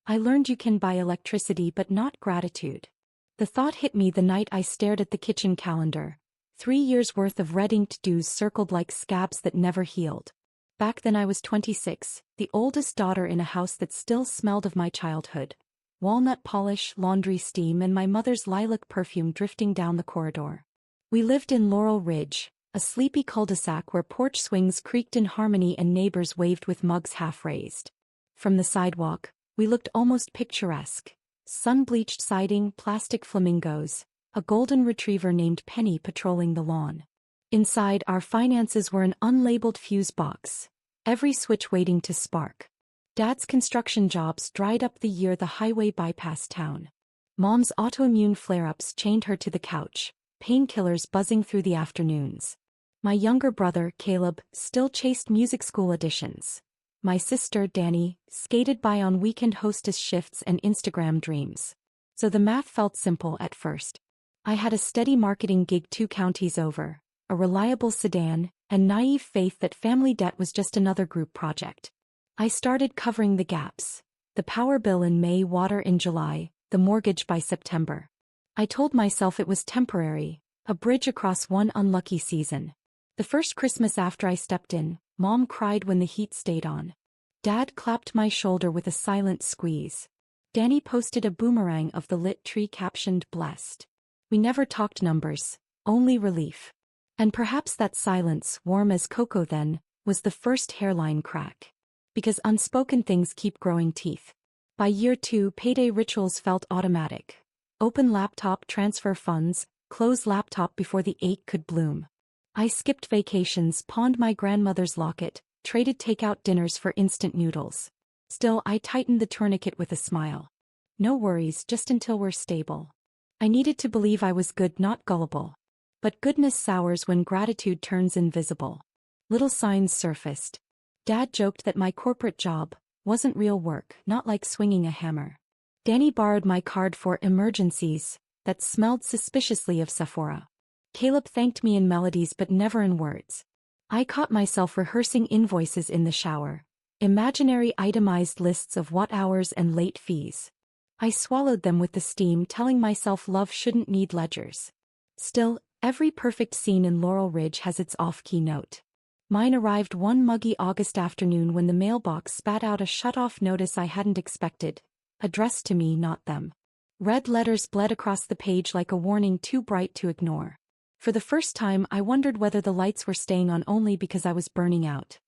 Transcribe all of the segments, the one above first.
I learned you can buy electricity but not gratitude. The thought hit me the night I stared at the kitchen calendar. 3 years' worth of red-inked dues circled like scabs that never healed. Back then I was 26, the oldest daughter in a house that still smelled of my childhood. Walnut polish, laundry steam, and my mother's lilac perfume drifting down the corridor. We lived in Laurel Ridge, a sleepy cul-de-sac where porch swings creaked in harmony and neighbors waved with mugs half raised. From the sidewalk, we looked almost picturesque. Sun-bleached siding, plastic flamingos, a golden retriever named Penny patrolling the lawn. Inside, our finances were an unlabeled fuse box, every switch waiting to spark. Dad's construction jobs dried up the year the highway bypassed town. Mom's autoimmune flare-ups chained her to the couch, painkillers buzzing through the afternoons. My younger brother, Caleb, still chased music school auditions. My sister, Danny, skated by on weekend hostess shifts and Instagram dreams. So the math felt simple at first. I had a steady marketing gig 2 counties over, a reliable sedan, and naive faith that family debt was just another group project. I started covering the gaps. The power bill in May, water in July, the mortgage by September. I told myself it was temporary, a bridge across one unlucky season. The first Christmas after I stepped in, Mom cried when the heat stayed on. Dad clapped my shoulder with a silent squeeze. Danny posted a boomerang of the lit tree captioned "Blessed." We never talked numbers, only relief. And perhaps that silence, warm as cocoa then, was the first hairline crack. Because unspoken things keep growing teeth. By year 2, payday rituals felt automatic. Open laptop, transfer funds, close laptop before the ache could bloom. I skipped vacations, pawned my grandmother's locket, traded takeout dinners for instant noodles. Still, I tightened the tourniquet with a smile. No worries, just until we're stable. I needed to believe I was good, not gullible. But goodness sours when gratitude turns invisible. Little signs surfaced. Dad joked that my corporate job wasn't real work, not like swinging a hammer. Danny borrowed my card for emergencies that smelled suspiciously of Sephora. Caleb thanked me in melodies but never in words. I caught myself rehearsing invoices in the shower. Imaginary itemized lists of what hours and late fees. I swallowed them with the steam, telling myself love shouldn't need ledgers. Still, every perfect scene in Laurel Ridge has its off-key note. Mine arrived one muggy August afternoon when the mailbox spat out a shut-off notice I hadn't expected. Addressed to me, not them. Red letters bled across the page like a warning too bright to ignore. For the first time, I wondered whether the lights were staying on only because I was burning out.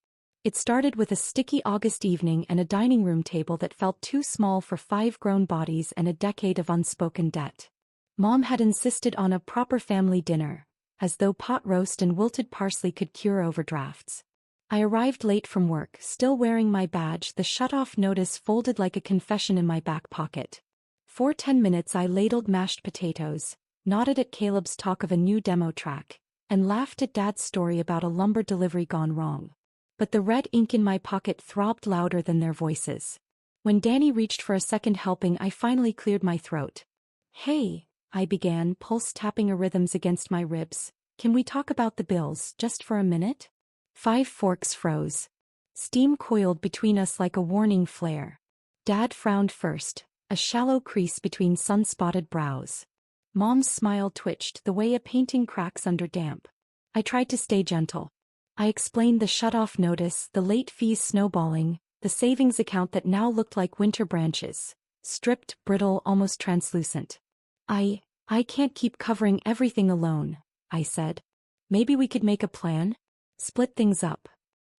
It started with a sticky August evening and a dining room table that felt too small for 5 grown bodies and a decade of unspoken debt. Mom had insisted on a proper family dinner, as though pot roast and wilted parsley could cure overdrafts. I arrived late from work, still wearing my badge, the shut-off notice folded like a confession in my back pocket. For 10 minutes I ladled mashed potatoes, nodded at Caleb's talk of a new demo track, and laughed at Dad's story about a lumber delivery gone wrong. But the red ink in my pocket throbbed louder than their voices. When Danny reached for a second helping, I finally cleared my throat. "Hey," I began, pulse tapping a rhythms against my ribs, "can we talk about the bills, just for a minute?" 5 forks froze. Steam coiled between us like a warning flare. Dad frowned first, a shallow crease between sun-spotted brows. Mom's smile twitched the way a painting cracks under damp. I tried to stay gentle. I explained the shut-off notice, the late fees snowballing, the savings account that now looked like winter branches. Stripped, brittle, almost translucent. I can't keep covering everything alone," I said. "Maybe we could make a plan? Split things up."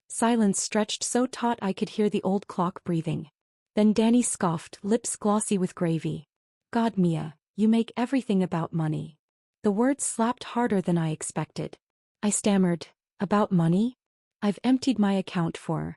Silence stretched so taut I could hear the old clock breathing. Then Danny scoffed, lips glossy with gravy. "God, Mia, you make everything about money." The words slapped harder than I expected. I stammered, "About money? I've emptied my account for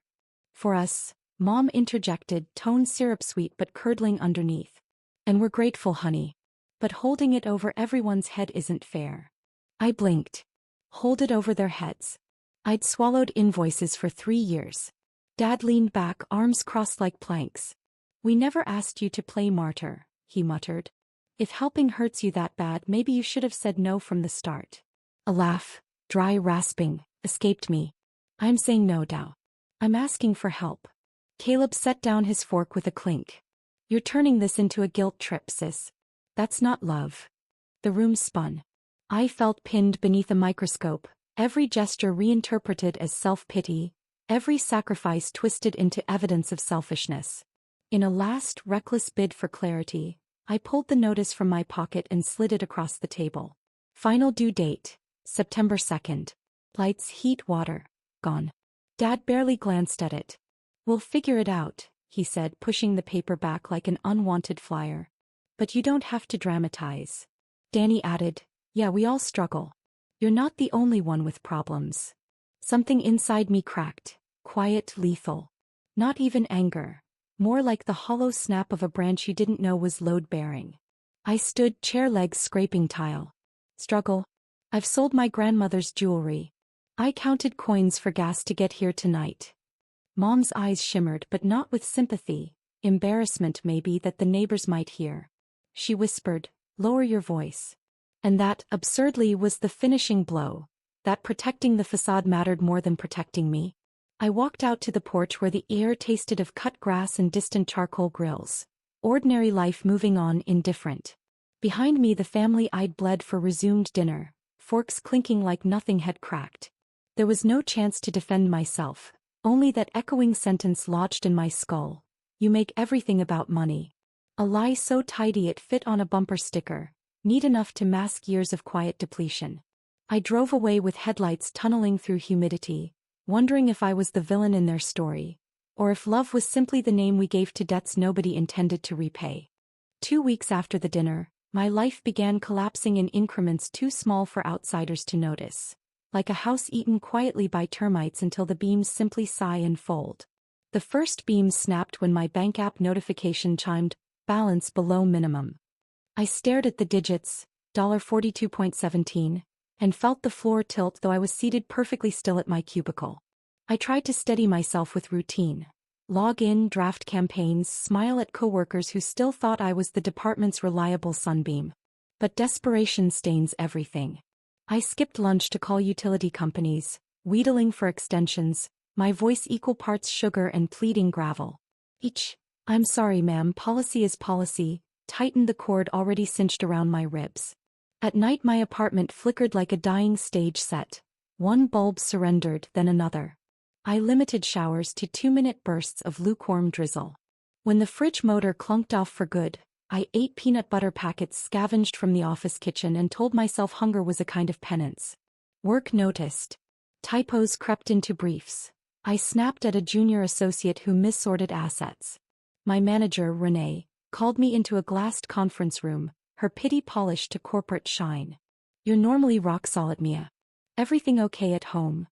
us," Mom interjected, tone syrup sweet but curdling underneath. "And we're grateful, honey. But holding it over everyone's head isn't fair." I blinked. Hold it over their heads. I'd swallowed invoices for 3 years. Dad leaned back, arms crossed like planks. "We never asked you to play martyr," he muttered. "If helping hurts you that bad, maybe you should have said no from the start." A laugh, dry, rasping, escaped me. "I'm saying no, Dow. I'm asking for help." Caleb set down his fork with a clink. You're turning this into a guilt trip, sis. That's not love. The room spun. I felt pinned beneath a microscope, every gesture reinterpreted as self-pity, every sacrifice twisted into evidence of selfishness. In a last, reckless bid for clarity, I pulled the notice from my pocket and slid it across the table. Final due date, September 2nd. Lights, heat, water. Gone. Dad barely glanced at it. We'll figure it out, he said, pushing the paper back like an unwanted flyer. But you don't have to dramatize. Danny added, yeah, we all struggle. You're not the only one with problems. Something inside me cracked, quiet, lethal. Not even anger. More like the hollow snap of a branch you didn't know was load-bearing. I stood, chair legs scraping tile. Struggle. I've sold my grandmother's jewelry. I counted coins for gas to get here tonight. Mom's eyes shimmered, but not with sympathy, embarrassment maybe that the neighbors might hear. She whispered, lower your voice. And that, absurdly, was the finishing blow, that protecting the facade mattered more than protecting me. I walked out to the porch where the air tasted of cut grass and distant charcoal grills. Ordinary life moving on, indifferent. Behind me the family eyed bled for resumed dinner, forks clinking like nothing had cracked. There was no chance to defend myself, only that echoing sentence lodged in my skull. You make everything about money. A lie so tidy it fit on a bumper sticker, neat enough to mask years of quiet depletion. I drove away with headlights tunneling through humidity, wondering if I was the villain in their story, or if love was simply the name we gave to debts nobody intended to repay. 2 weeks after the dinner, my life began collapsing in increments too small for outsiders to notice, like a house eaten quietly by termites until the beams simply sigh and fold. The first beam snapped when my bank app notification chimed, balance below minimum. I stared at the digits, $42.17, and felt the floor tilt though I was seated perfectly still at my cubicle. I tried to steady myself with routine. Log in, draft campaigns, smile at coworkers who still thought I was the department's reliable sunbeam. But desperation stains everything. I skipped lunch to call utility companies, wheedling for extensions, my voice equal parts sugar and pleading gravel. I'm sorry ma'am, policy is policy, tightened the cord already cinched around my ribs. At night my apartment flickered like a dying stage set. One bulb surrendered, then another. I limited showers to 2-minute bursts of lukewarm drizzle. When the fridge motor clunked off for good, I ate peanut butter packets scavenged from the office kitchen and told myself hunger was a kind of penance. Work noticed. Typos crept into briefs. I snapped at a junior associate who missorted assets. My manager, Renee, called me into a glassed conference room, her pity polished to corporate shine. You're normally rock solid, Mia. Everything okay at home?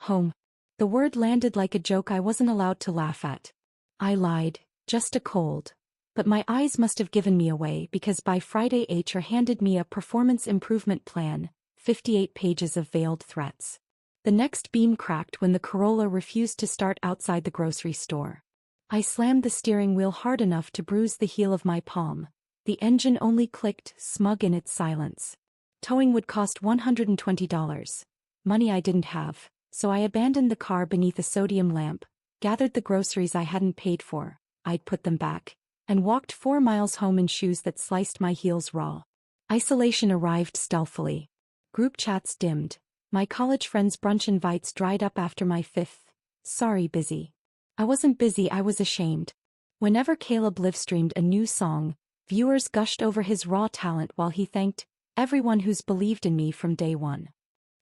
Home. The word landed like a joke I wasn't allowed to laugh at. I lied, just a cold. But my eyes must have given me away because by Friday HR handed me a performance improvement plan, 58 pages of veiled threats. The next beam cracked when the Corolla refused to start outside the grocery store. I slammed the steering wheel hard enough to bruise the heel of my palm. The engine only clicked, smug in its silence. Towing would cost $120. Money I didn't have, so I abandoned the car beneath a sodium lamp, gathered the groceries I hadn't paid for, I'd put them back, and walked 4 miles home in shoes that sliced my heels raw. Isolation arrived stealthily. Group chats dimmed. My college friends' brunch invites dried up after my 5th. Sorry, busy. I wasn't busy, I was ashamed. Whenever Caleb livestreamed a new song, viewers gushed over his raw talent while he thanked everyone who's believed in me from day one.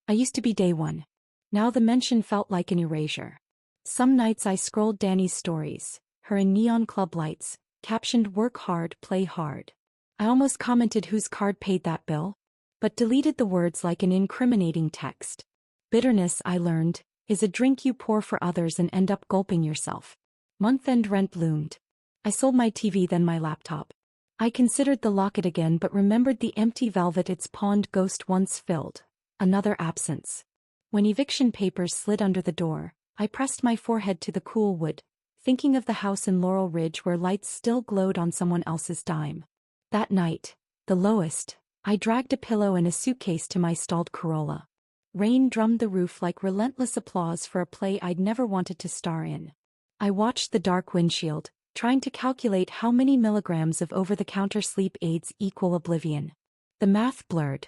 I used to be day one. Now the mention felt like an erasure. Some nights I scrolled Danny's stories, her in neon club lights, captioned work hard, play hard. I almost commented whose card paid that bill, but deleted the words like an incriminating text. Bitterness, I learned, is a drink you pour for others and end up gulping yourself. Month-end rent loomed. I sold my TV, then my laptop. I considered the locket again but remembered the empty velvet its pawned ghost once filled. Another absence. When eviction papers slid under the door, I pressed my forehead to the cool wood, thinking of the house in Laurel Ridge where lights still glowed on someone else's dime. That night, the lowest, I dragged a pillow and a suitcase to my stalled Corolla. Rain drummed the roof like relentless applause for a play I'd never wanted to star in. I watched the dark windshield, trying to calculate how many milligrams of over-the-counter sleep aids equal oblivion. The math blurred.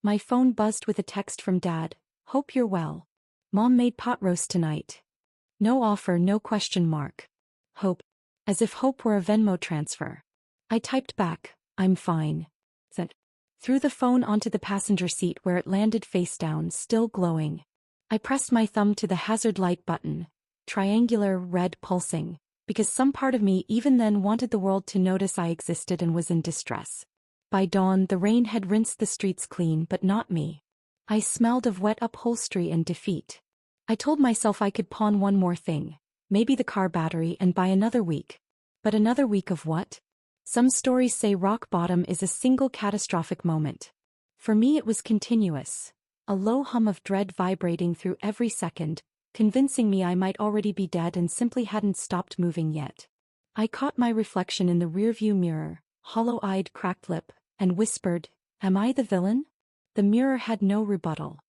My phone buzzed with a text from Dad. Hope you're well. Mom made pot roast tonight. No offer, no question mark. Hope. As if hope were a Venmo transfer. I typed back, I'm fine. Then threw the phone onto the passenger seat where it landed face down, still glowing. I pressed my thumb to the hazard light button, triangular, red, pulsing, because some part of me even then wanted the world to notice I existed and was in distress. By dawn, the rain had rinsed the streets clean, but not me. I smelled of wet upholstery and defeat. I told myself I could pawn one more thing, maybe the car battery, and buy another week. But another week of what? Some stories say rock bottom is a single catastrophic moment. For me it was continuous. A low hum of dread vibrating through every second, convincing me I might already be dead and simply hadn't stopped moving yet. I caught my reflection in the rearview mirror, hollow-eyed, cracked lip, and whispered, "Am I the villain?" The mirror had no rebuttal.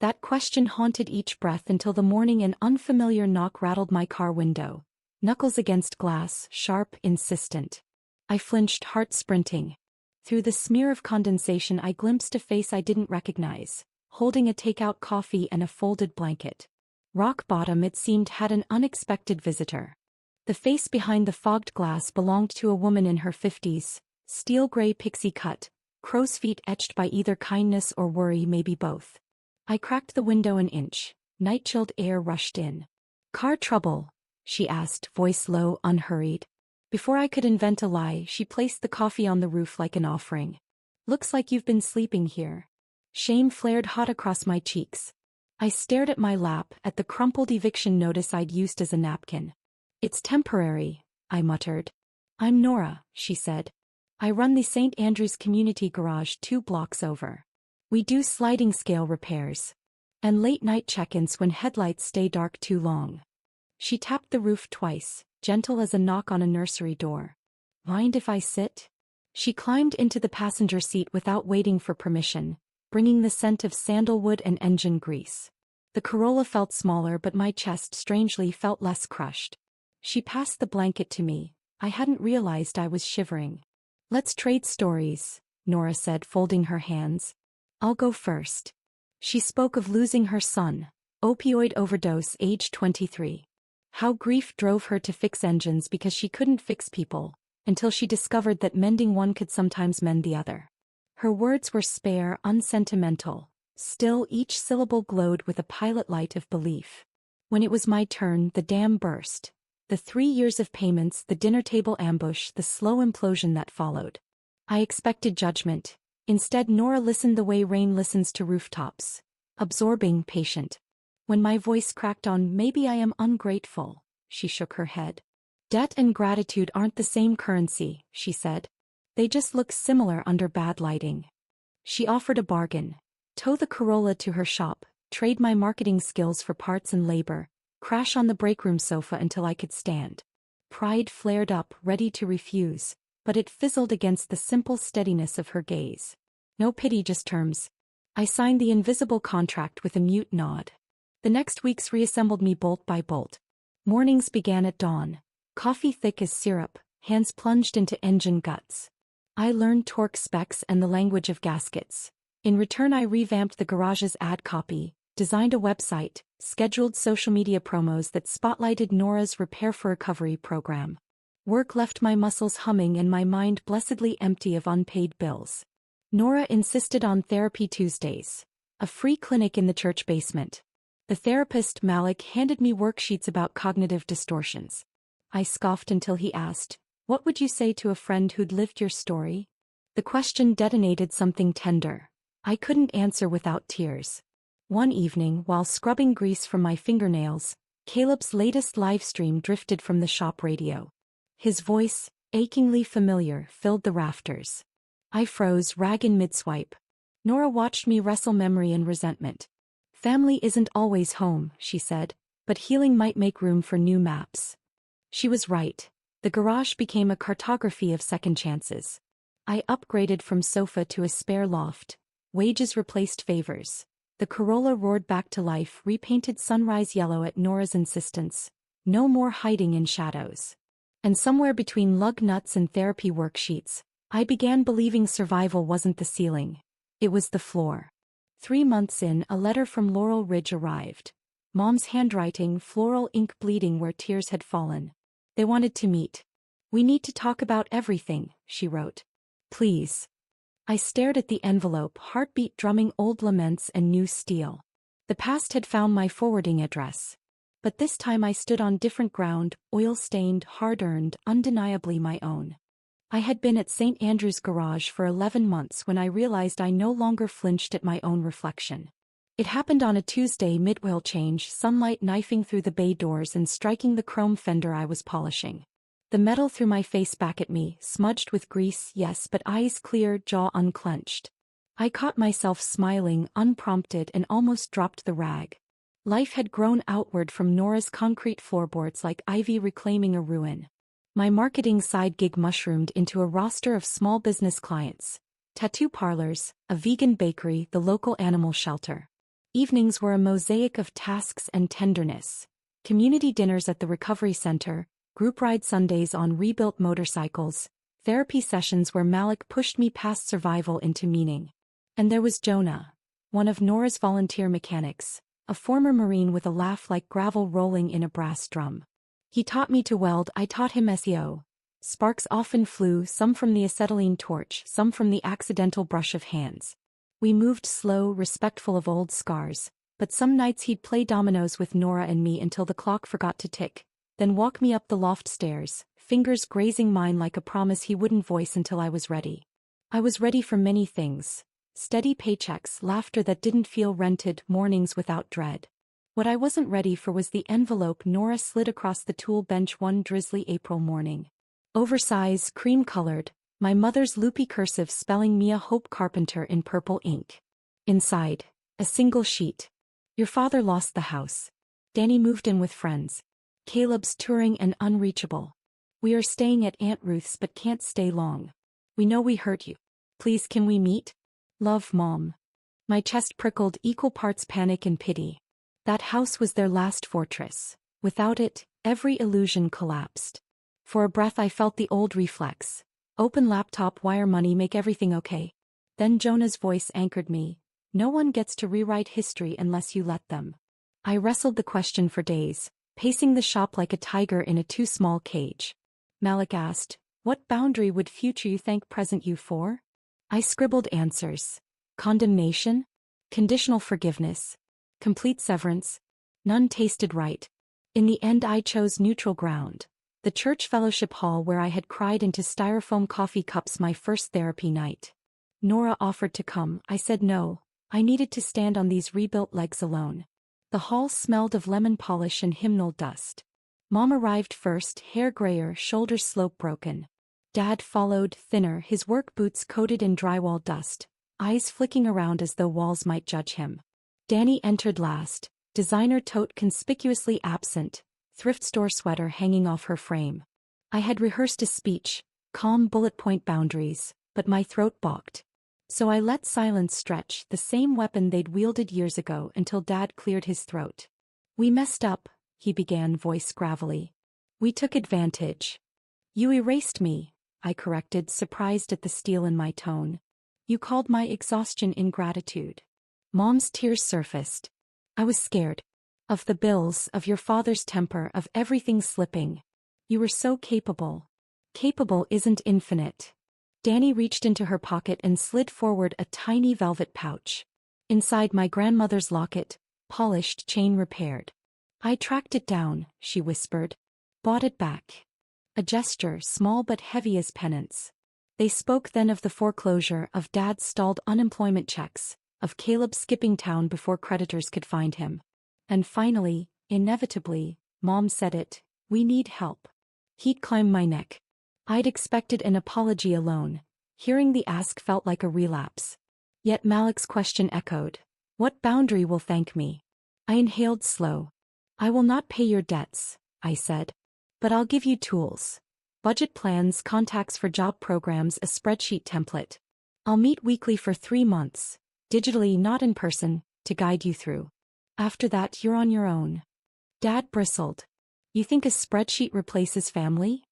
That question haunted each breath until the morning an unfamiliar knock rattled my car window. Knuckles against glass, sharp, insistent. I flinched, heart sprinting. Through the smear of condensation I glimpsed a face I didn't recognize, holding a takeout coffee and a folded blanket. Rock bottom, it seemed, had an unexpected visitor. The face behind the fogged glass belonged to a woman in her 50s, steel gray pixie cut, crow's feet etched by either kindness or worry, maybe both. I cracked the window an inch. Night-chilled air rushed in. "Car trouble?" she asked, voice low, unhurried. Before I could invent a lie, she placed the coffee on the roof like an offering. "Looks like you've been sleeping here." Shame flared hot across my cheeks. I stared at my lap, at the crumpled eviction notice I'd used as a napkin. "It's temporary," I muttered. "I'm Nora," she said. "I run the St. Andrew's Community Garage 2 blocks over. We do sliding scale repairs. And late-night check-ins when headlights stay dark too long." She tapped the roof twice, gentle as a knock on a nursery door. "Mind if I sit?" She climbed into the passenger seat without waiting for permission, bringing the scent of sandalwood and engine grease. The Corolla felt smaller, but my chest strangely felt less crushed. She passed the blanket to me. I hadn't realized I was shivering. "Let's trade stories," Nora said, folding her hands. "I'll go first." She spoke of losing her son, opioid overdose, age 23. How grief drove her to fix engines because she couldn't fix people, until she discovered that mending one could sometimes mend the other. Her words were spare, unsentimental. Still, each syllable glowed with a pilot light of belief. When it was my turn, the dam burst. The 3 years of payments, the dinner table ambush, the slow implosion that followed. I expected judgment. Instead, Nora listened the way rain listens to rooftops. Absorbing, patient. When my voice cracked on, "Maybe I am ungrateful," she shook her head. "Debt and gratitude aren't the same currency," she said. "They just look similar under bad lighting." She offered a bargain. Tow the Corolla to her shop, trade my marketing skills for parts and labor, crash on the breakroom sofa until I could stand. Pride flared up, ready to refuse, but it fizzled against the simple steadiness of her gaze. No pity, just terms. I signed the invisible contract with a mute nod. The next weeks reassembled me bolt by bolt. Mornings began at dawn. Coffee thick as syrup, hands plunged into engine guts. I learned torque specs and the language of gaskets. In return, I revamped the garage's ad copy, designed a website, scheduled social media promos that spotlighted Nora's Repair for Recovery program. Work left my muscles humming and my mind blessedly empty of unpaid bills. Nora insisted on Therapy Tuesdays, a free clinic in the church basement. The therapist, Malik, handed me worksheets about cognitive distortions. I scoffed until he asked, "What would you say to a friend who'd lived your story?" The question detonated something tender. I couldn't answer without tears. One evening, while scrubbing grease from my fingernails, Caleb's latest live stream drifted from the shop radio. His voice, achingly familiar, filled the rafters. I froze, rag in mid-swipe. Nora watched me wrestle memory and resentment. "Family isn't always home," she said, "but healing might make room for new maps." She was right. The garage became a cartography of second chances. I upgraded from sofa to a spare loft. Wages replaced favors. The Corolla roared back to life, repainted sunrise yellow at Nora's insistence. No more hiding in shadows. And somewhere between lug nuts and therapy worksheets, I began believing survival wasn't the ceiling. It was the floor. 3 months in, a letter from Laurel Ridge arrived. Mom's handwriting, floral ink bleeding where tears had fallen. They wanted to meet. "We need to talk about everything," she wrote. "Please." I stared at the envelope, heartbeat drumming old laments and new steel. The past had found my forwarding address. But this time I stood on different ground, oil-stained, hard-earned, undeniably my own. I had been at St. Andrew's Garage for 11 months when I realized I no longer flinched at my own reflection. It happened on a Tuesday mid-oil change, sunlight knifing through the bay doors and striking the chrome fender I was polishing. The metal threw my face back at me, smudged with grease, yes, but eyes clear, jaw unclenched. I caught myself smiling, unprompted, and almost dropped the rag. Life had grown outward from Nora's concrete floorboards like ivy reclaiming a ruin. My marketing side gig mushroomed into a roster of small business clients. Tattoo parlors, a vegan bakery, the local animal shelter. Evenings were a mosaic of tasks and tenderness. Community dinners at the recovery center, group ride Sundays on rebuilt motorcycles, therapy sessions where Malik pushed me past survival into meaning. And there was Jonah, one of Nora's volunteer mechanics, a former Marine with a laugh like gravel rolling in a brass drum. He taught me to weld, I taught him SEO. Sparks often flew, some from the acetylene torch, some from the accidental brush of hands. We moved slow, respectful of old scars, but some nights he'd play dominoes with Nora and me until the clock forgot to tick, then walk me up the loft stairs, fingers grazing mine like a promise he wouldn't voice until I was ready. I was ready for many things. Steady paychecks, laughter that didn't feel rented, mornings without dread. What I wasn't ready for was the envelope Nora slid across the tool bench one drizzly April morning. Oversized, cream-colored, my mother's loopy cursive spelling Mia Hope Carpenter in purple ink. Inside, a single sheet. "Your father lost the house. Danny moved in with friends. Caleb's touring and unreachable. We are staying at Aunt Ruth's but can't stay long. We know we hurt you. Please can we meet? Love, Mom." My chest prickled, equal parts panic and pity. That house was their last fortress. Without it, every illusion collapsed. For a breath I felt the old reflex. Open laptop, wire money, make everything okay. Then Jonah's voice anchored me. "No one gets to rewrite history unless you let them." I wrestled the question for days, pacing the shop like a tiger in a too-small cage. Malik asked, "What boundary would future you thank present you for?" I scribbled answers. Condemnation? Conditional forgiveness? Complete severance? None tasted right. In the end I chose neutral ground. The church fellowship hall where I had cried into styrofoam coffee cups my first therapy night. Nora offered to come, I said no. I needed to stand on these rebuilt legs alone. The hall smelled of lemon polish and hymnal dust. Mom arrived first, hair grayer, shoulders slope broken. Dad followed, thinner, his work boots coated in drywall dust, eyes flicking around as though walls might judge him. Danny entered last, designer tote conspicuously absent, thrift store sweater hanging off her frame. I had rehearsed a speech, calm bullet point boundaries, but my throat balked. So I let silence stretch, the same weapon they'd wielded years ago, until Dad cleared his throat. "We messed up," he began, voice gravelly. "We took advantage." "You erased me," I corrected, surprised at the steel in my tone. "You called my exhaustion ingratitude." Mom's tears surfaced. "I was scared. Of the bills, of your father's temper, of everything slipping. You were so capable." "Capable isn't infinite." Danny reached into her pocket and slid forward a tiny velvet pouch. Inside my grandmother's locket, polished, chain repaired. "I tracked it down," she whispered. "Bought it back." A gesture, small but heavy as penance. They spoke then of the foreclosure, of Dad's stalled unemployment checks, of Caleb skipping town before creditors could find him. And finally, inevitably, Mom said it, "We need help." Heat climbed my neck. I'd expected an apology alone. Hearing the ask felt like a relapse. Yet Malik's question echoed. "What boundary will thank me?" I inhaled slow. "I will not pay your debts," I said. "But I'll give you tools. Budget plans, contacts for job programs, a spreadsheet template. I'll meet weekly for 3 months, digitally not in person, to guide you through. After that you're on your own." Dad bristled. "You think a spreadsheet replaces family?"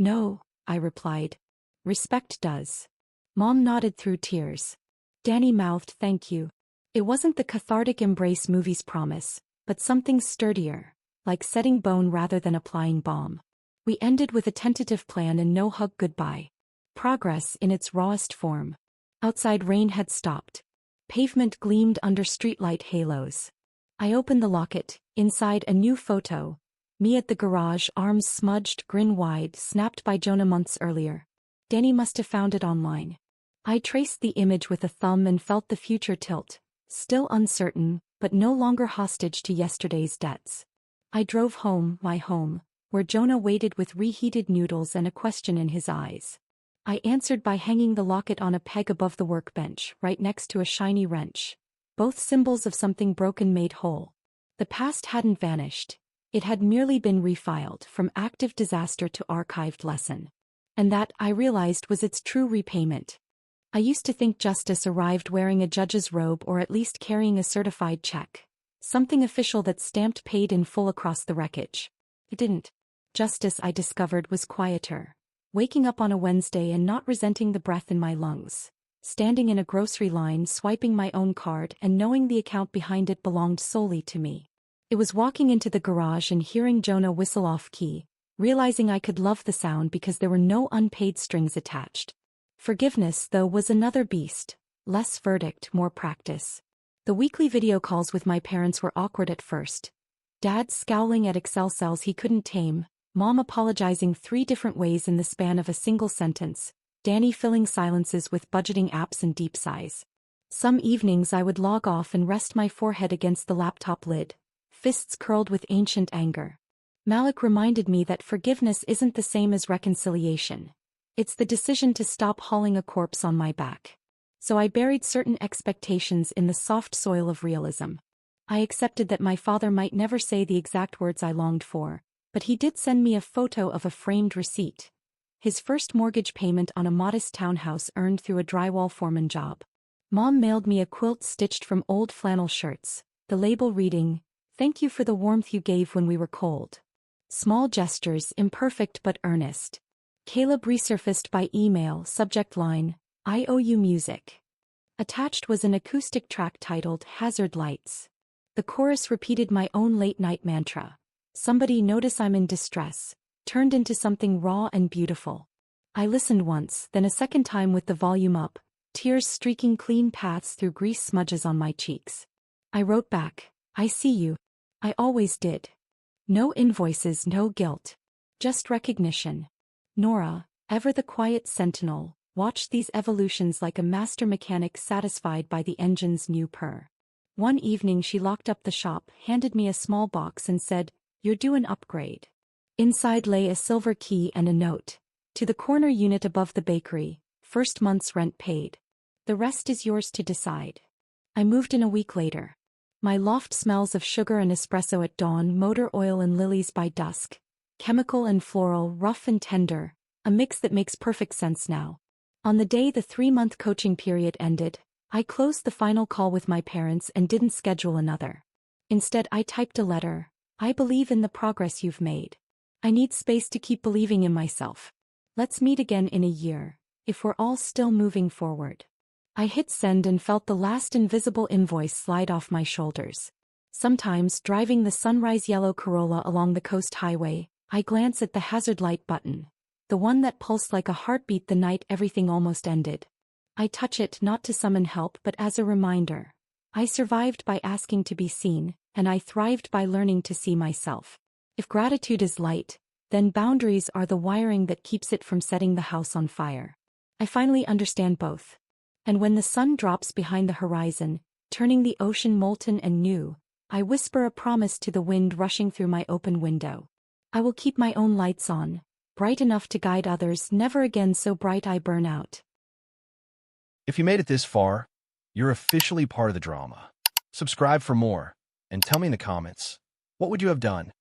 No, I replied. Respect does. Mom nodded through tears. Danny mouthed thank you. It wasn't the cathartic embrace movies promise, but something sturdier, like setting bone rather than applying balm. We ended with a tentative plan and no hug goodbye. Progress in its rawest form. Outside rain had stopped. Pavement gleamed under streetlight halos. I opened the locket, inside a new photo. Me at the garage, arms smudged, grin wide, snapped by Jonah months earlier. Danny must have found it online. I traced the image with a thumb and felt the future tilt, still uncertain, but no longer hostage to yesterday's debts. I drove home, my home, where Jonah waited with reheated noodles and a question in his eyes. I answered by hanging the locket on a peg above the workbench, right next to a shiny wrench. Both symbols of something broken made whole. The past hadn't vanished. It had merely been refiled from active disaster to archived lesson. And that, I realized, was its true repayment. I used to think justice arrived wearing a judge's robe or at least carrying a certified check. Something official that stamped paid in full across the wreckage. It didn't. Justice, I discovered, was quieter. Waking up on a Wednesday and not resenting the breath in my lungs. Standing in a grocery line, swiping my own card and knowing the account behind it belonged solely to me. It was walking into the garage and hearing Jonah whistle off-key, realizing I could love the sound because there were no unpaid strings attached. Forgiveness, though, was another beast. Less verdict, more practice. The weekly video calls with my parents were awkward at first. Dad scowling at Excel cells he couldn't tame, Mom apologizing 3 different ways in the span of a single sentence, Danny filling silences with budgeting apps and deep sighs. Some evenings I would log off and rest my forehead against the laptop lid, fists curled with ancient anger. Malik reminded me that forgiveness isn't the same as reconciliation. It's the decision to stop hauling a corpse on my back. So I buried certain expectations in the soft soil of realism. I accepted that my father might never say the exact words I longed for, but he did send me a photo of a framed receipt. His first mortgage payment on a modest townhouse earned through a drywall foreman job. Mom mailed me a quilt stitched from old flannel shirts, the label reading, "Thank you for the warmth you gave when we were cold." Small gestures, imperfect but earnest. Caleb resurfaced by email, subject line, "I owe you music." Attached was an acoustic track titled Hazard Lights. The chorus repeated my own late-night mantra. Somebody notice I'm in distress, turned into something raw and beautiful. I listened once, then a second time with the volume up, tears streaking clean paths through grease smudges on my cheeks. I wrote back, "I see you. I always did." No invoices, no guilt. Just recognition. Nora, ever the quiet sentinel, watched these evolutions like a master mechanic satisfied by the engine's new purr. One evening she locked up the shop, handed me a small box and said, "You're due an upgrade." Inside lay a silver key and a note. "To the corner unit above the bakery, first month's rent paid. The rest is yours to decide." I moved in a week later. My loft smells of sugar and espresso at dawn, motor oil and lilies by dusk. Chemical and floral, rough and tender, a mix that makes perfect sense now. On the day the 3-month coaching period ended, I closed the final call with my parents and didn't schedule another. Instead, I typed a letter. "I believe in the progress you've made. I need space to keep believing in myself. Let's meet again in a year, if we're all still moving forward." I hit send and felt the last invisible invoice slide off my shoulders. Sometimes, driving the sunrise yellow Corolla along the coast highway, I glance at the hazard light button, the one that pulsed like a heartbeat the night everything almost ended. I touch it not to summon help but as a reminder. I survived by asking to be seen, and I thrived by learning to see myself. If gratitude is light, then boundaries are the wiring that keeps it from setting the house on fire. I finally understand both. And when the sun drops behind the horizon, turning the ocean molten and new, I whisper a promise to the wind rushing through my open window. I will keep my own lights on, bright enough to guide others, never again so bright I burn out. If you made it this far, you're officially part of the drama. Subscribe for more, and tell me in the comments, what would you have done?